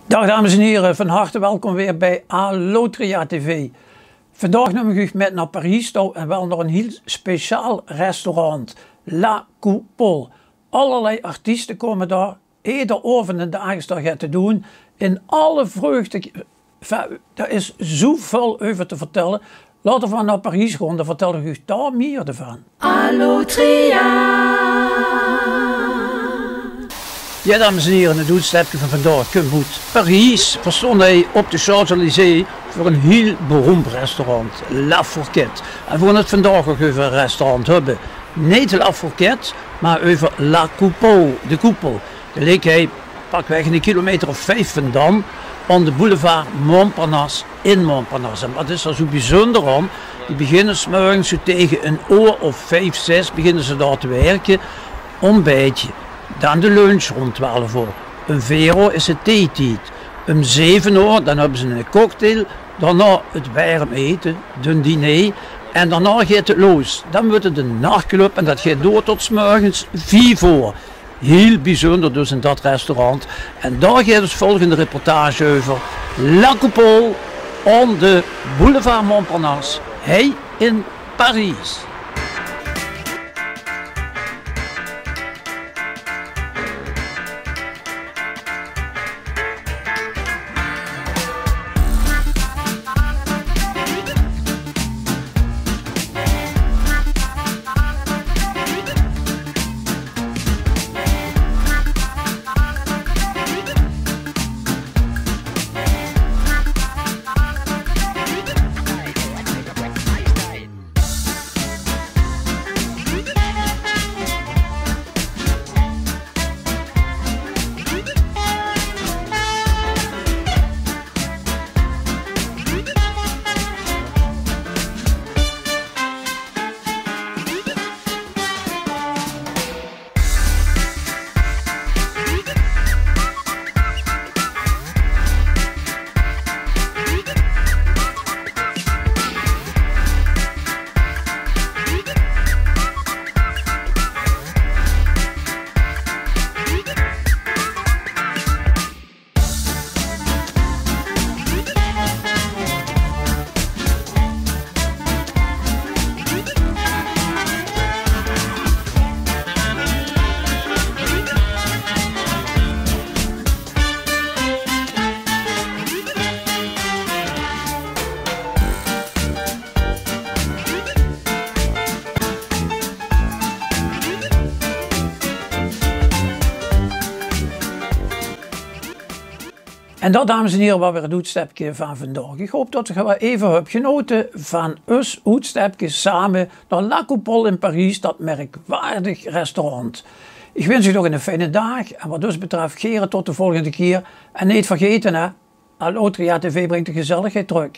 Dag dames en heren, van harte welkom weer bij Allotria TV. Vandaag neem ik u met naar Parijs toe en wel naar een heel speciaal restaurant, La Coupole. Allerlei artiesten komen daar, ieder over en dagen daar te doen. In alle vreugde, er is zoveel over te vertellen. Laten we naar Parijs gaan, dan vertel ik u daar meer van. Allotria. Ja dames en heren, het doelstapje van vandaag komt uit Parijs. We stonden op de Champs-Élysées voor een heel beroemd restaurant, La Fourquette. En we gaan het vandaag ook over een restaurant hebben. Niet La Fourquette, maar over La Coupole, de koepel. Die ligt hij pakweg een kilometer of 5 vandaan aan de boulevard Montparnasse in Montparnasse. En wat is er zo bijzonder aan? Die beginnen 's morgens zo tegen een uur of 5, 6 beginnen ze daar te werken, ontbijtje. Dan de lunch rond 12 uur. Om 4 uur is het theetijd. Om 7 uur dan hebben ze een cocktail. Daarna het warm eten, de diner. En daarna gaat het los. Dan wordt het een nachtclub en dat gaat door tot 's morgens 4 uur. Heel bijzonder dus in dat restaurant. En daar gaat dus volgende reportage over. La Coupole aan de boulevard Montparnasse. Hij in Parijs. En dat dames en heren, wat weer het uitstapje van vandaag. Ik hoop dat je even hebt genoten van ons uitstapje samen naar La Coupole in Parijs, dat merkwaardig restaurant. Ik wens u nog een fijne dag en wat dus betreft Geren tot de volgende keer. En niet vergeten hè, Allotria TV brengt de gezelligheid terug.